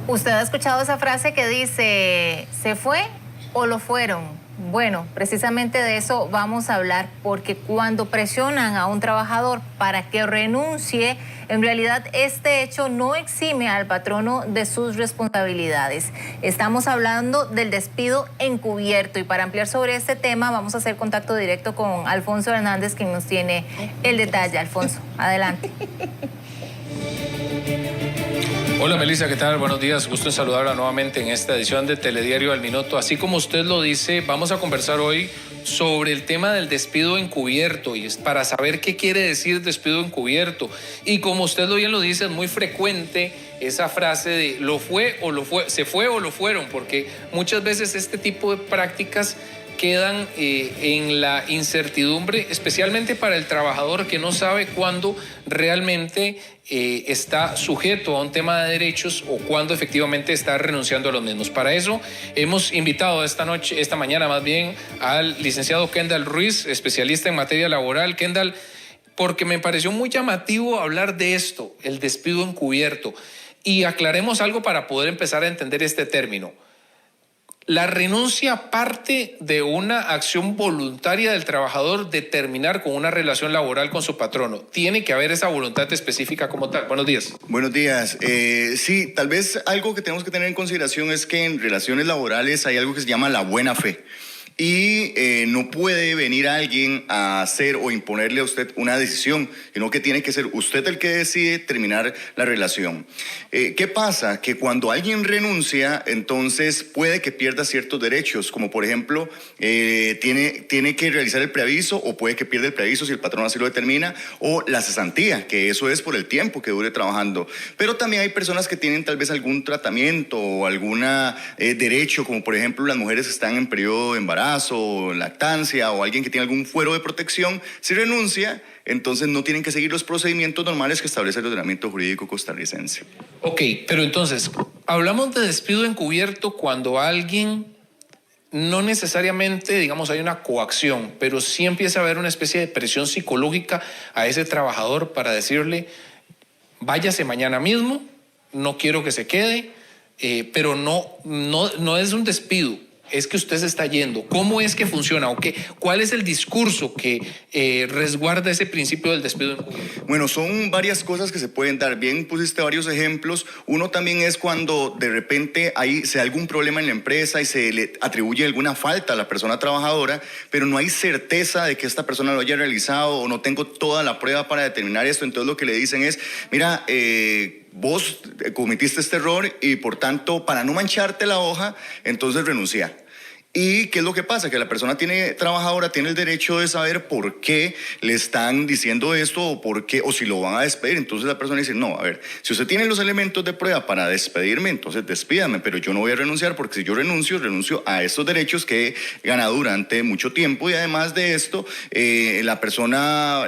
¿Usted ha escuchado esa frase que dice, ¿se fue o lo fueron? Bueno, precisamente de eso vamos a hablar, porque cuando presionan a un trabajador para que renuncie, en realidad este hecho no exime al patrono de sus responsabilidades. Estamos hablando del despido encubierto, y para ampliar sobre este tema vamos a hacer contacto directo con Alfonso Hernández, quien nos tiene el detalle. Alfonso, adelante. Hola Melissa, ¿qué tal? Buenos días, gusto en saludarla nuevamente en esta edición de Telediario al Minuto. Así como usted lo dice, vamos a conversar hoy sobre el tema del despido encubierto, y es para saber qué quiere decir despido encubierto. Y como usted bien lo dice, es muy frecuente esa frase de se fue o lo fueron, porque muchas veces este tipo de prácticas quedan en la incertidumbre, especialmente para el trabajador que no sabe cuándo realmente está sujeto a un tema de derechos o cuándo efectivamente está renunciando a los mismos. Para eso hemos invitado esta mañana más bien, al licenciado Kendall Ruiz, especialista en materia laboral. Kendall, porque me pareció muy llamativo hablar de esto, el despido encubierto, y aclaremos algo para poder empezar a entender este término. La renuncia parte de una acción voluntaria del trabajador de terminar con una relación laboral con su patrono. Tiene que haber esa voluntad específica como tal. Buenos días. Buenos días. Sí, tal vez algo que tenemos que tener en consideración es que en relaciones laborales hay algo que se llama la buena fe. Y no puede venir alguien a hacer o imponerle a usted una decisión, sino que tiene que ser usted el que decide terminar la relación. ¿Qué pasa? Que cuando alguien renuncia, entonces puede que pierda ciertos derechos, como por ejemplo, tiene que realizar el preaviso, o puede que pierda el preaviso si el patrón así lo determina, o la cesantía, que eso es por el tiempo que dure trabajando. Pero también hay personas que tienen tal vez algún tratamiento o algún derecho, como por ejemplo las mujeres que están en periodo de embarazo, o lactancia, o alguien que tiene algún fuero de protección. Si renuncia, entonces no tienen que seguir los procedimientos normales que establece el ordenamiento jurídico costarricense. Ok, pero entonces, hablamos de despido encubierto cuando alguien, no necesariamente, digamos, hay una coacción, pero sí empieza a haber una especie de presión psicológica a ese trabajador para decirle, váyase mañana mismo, no quiero que se quede, pero no es un despido. Es que usted se está yendo. ¿Cómo es que funciona? ¿Cuál es el discurso que resguarda ese principio del despido encubierto? Bueno, son varias cosas que se pueden dar. Bien, pusiste varios ejemplos. Uno también es cuando de repente se da algún problema en la empresa y se le atribuye alguna falta a la persona trabajadora, pero no hay certeza de que esta persona lo haya realizado, o no tengo toda la prueba para determinar esto. Entonces lo que le dicen es, mira, vos cometiste este error y por tanto, para no mancharte la hoja, entonces renuncia. ¿Y qué es lo que pasa? Que la persona trabajadora tiene el derecho de saber por qué le están diciendo esto, o por qué, o si lo van a despedir. Entonces la persona dice, no, a ver, si usted tiene los elementos de prueba para despedirme, entonces despídame, pero yo no voy a renunciar, porque si yo renuncio a estos derechos que he ganado durante mucho tiempo. Y además de esto, el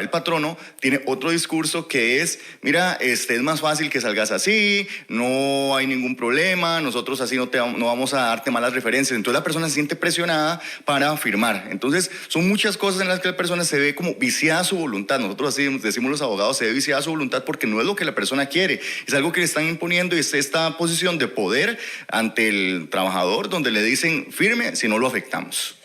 patrono, tiene otro discurso que es, mira, es más fácil que salgas así, no hay ningún problema, nosotros así no vamos a darte malas referencias. Entonces la persona se siente presionada para firmar. Entonces son muchas cosas en las que la persona se ve como viciada su voluntad. Nosotros así decimos los abogados, se ve viciada su voluntad porque no es lo que la persona quiere, es algo que le están imponiendo, y es esta posición de poder ante el trabajador donde le dicen firme, si no lo afectamos.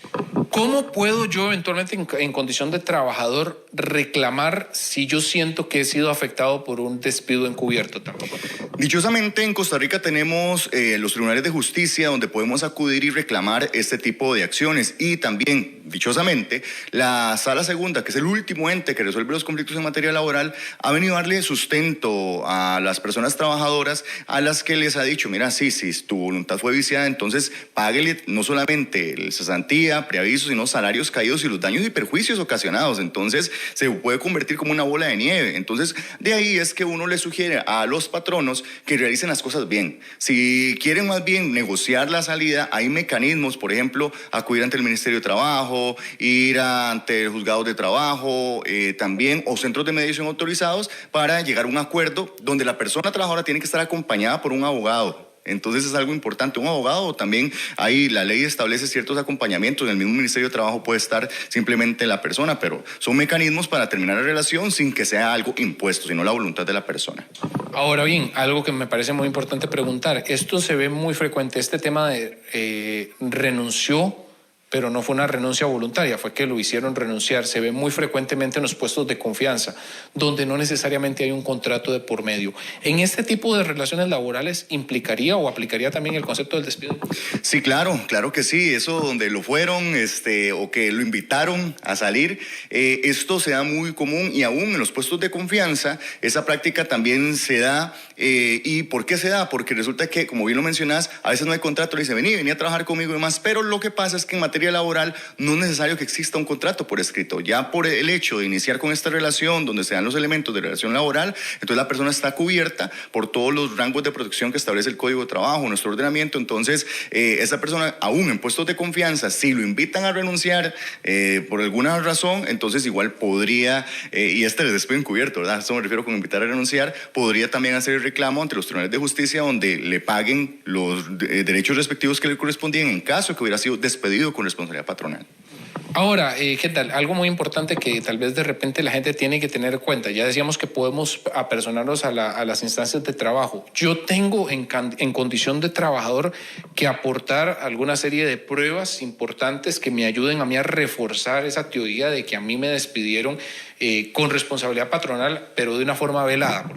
¿Cómo puedo yo eventualmente en condición de trabajador reclamar si yo siento que he sido afectado por un despido encubierto también? Dichosamente en Costa Rica tenemos los tribunales de justicia donde podemos acudir y reclamar este tipo de acciones, y también, dichosamente, la Sala Segunda, que es el último ente que resuelve los conflictos en materia laboral, ha venido a darle sustento a las personas trabajadoras a las que les ha dicho, mira, sí, tu voluntad fue viciada, entonces páguele no solamente el cesantía, preaviso, sino salarios caídos y los daños y perjuicios ocasionados. Entonces se puede convertir como una bola de nieve. Entonces de ahí es que uno le sugiere a los patronos que realicen las cosas bien. Si quieren más bien negociar la salida, hay mecanismos, por ejemplo, acudir ante el Ministerio de Trabajo, ir ante juzgados de trabajo, también, o centros de mediación autorizados, para llegar a un acuerdo donde la persona trabajadora tiene que estar acompañada por un abogado. Entonces es algo importante. Un abogado también, ahí la ley establece ciertos acompañamientos. En el mismo Ministerio de Trabajo puede estar simplemente la persona, pero son mecanismos para terminar la relación sin que sea algo impuesto, sino la voluntad de la persona. Ahora bien, algo que me parece muy importante preguntar, esto se ve muy frecuente, este tema de renunció, pero no fue una renuncia voluntaria, fue que lo hicieron renunciar. Se ve muy frecuentemente en los puestos de confianza, donde no necesariamente hay un contrato de por medio. ¿En este tipo de relaciones laborales implicaría o aplicaría también el concepto del despido? Sí, claro que sí. Eso donde lo fueron o que lo invitaron a salir, esto se da muy común, y aún en los puestos de confianza esa práctica también se da. ¿Y por qué se da? Porque resulta que, como bien lo mencionás, a veces no hay contrato, le dice vení a trabajar conmigo y demás, pero lo que pasa es que en materia laboral no es necesario que exista un contrato por escrito. Ya por el hecho de iniciar con esta relación donde se dan los elementos de relación laboral, entonces la persona está cubierta por todos los rangos de protección que establece el Código de Trabajo, nuestro ordenamiento. Entonces esa persona, aún en puestos de confianza, si lo invitan a renunciar por alguna razón, entonces igual podría, y este es despido encubierto, ¿verdad? Eso me refiero con invitar a renunciar, podría también hacer el reclamo ante los tribunales de justicia donde le paguen los derechos respectivos que le correspondían en caso de que hubiera sido despedido con responsabilidad patronal. Ahora, ¿qué tal? Algo muy importante que tal vez de repente la gente tiene que tener en cuenta. Ya decíamos que podemos apersonarnos a las instancias de trabajo. Yo tengo en condición de trabajador que aportar alguna serie de pruebas importantes que me ayuden a mí a reforzar esa teoría de que a mí me despidieron con responsabilidad patronal, pero de una forma velada.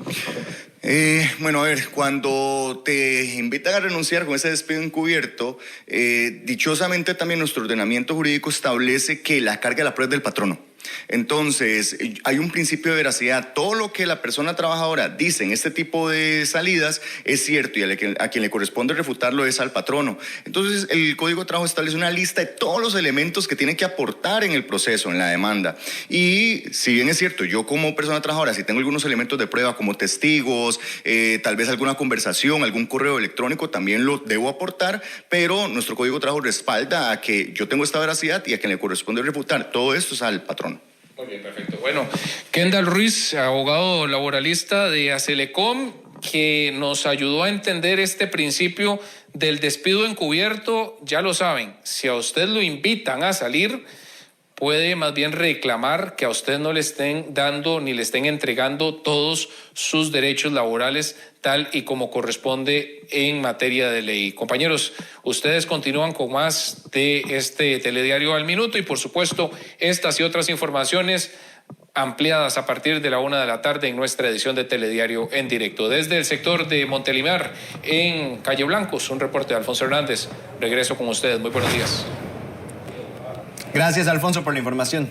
Bueno, a ver, cuando te invitan a renunciar con ese despido encubierto, dichosamente también nuestro ordenamiento jurídico establece que la carga de la prueba es del patrono. Entonces, hay un principio de veracidad. Todo lo que la persona trabajadora dice en este tipo de salidas es cierto, y a quien le corresponde refutarlo es al patrono. Entonces, el Código de Trabajo establece una lista de todos los elementos que tiene que aportar en el proceso, en la demanda. Y si bien es cierto, yo como persona trabajadora, si tengo algunos elementos de prueba como testigos, tal vez alguna conversación, algún correo electrónico, también lo debo aportar, pero nuestro Código de Trabajo respalda a que yo tengo esta veracidad y a quien le corresponde refutar. Todo esto es al patrón. Muy bien, perfecto. Bueno, Kendall Ruiz, abogado laboralista de Acelecom, que nos ayudó a entender este principio del despido encubierto. Ya lo saben, si a usted lo invitan a salir, puede más bien reclamar que a usted no le estén dando ni le estén entregando todos sus derechos laborales tal y como corresponde en materia de ley. Compañeros, ustedes continúan con más de este Telediario al Minuto y, por supuesto, estas y otras informaciones ampliadas a partir de la 1:00 p.m. en nuestra edición de Telediario en directo. Desde el sector de Montelimar, en Calle Blancos, un reporte de Alfonso Hernández. Regreso con ustedes. Muy buenos días. Gracias, Alfonso, por la información.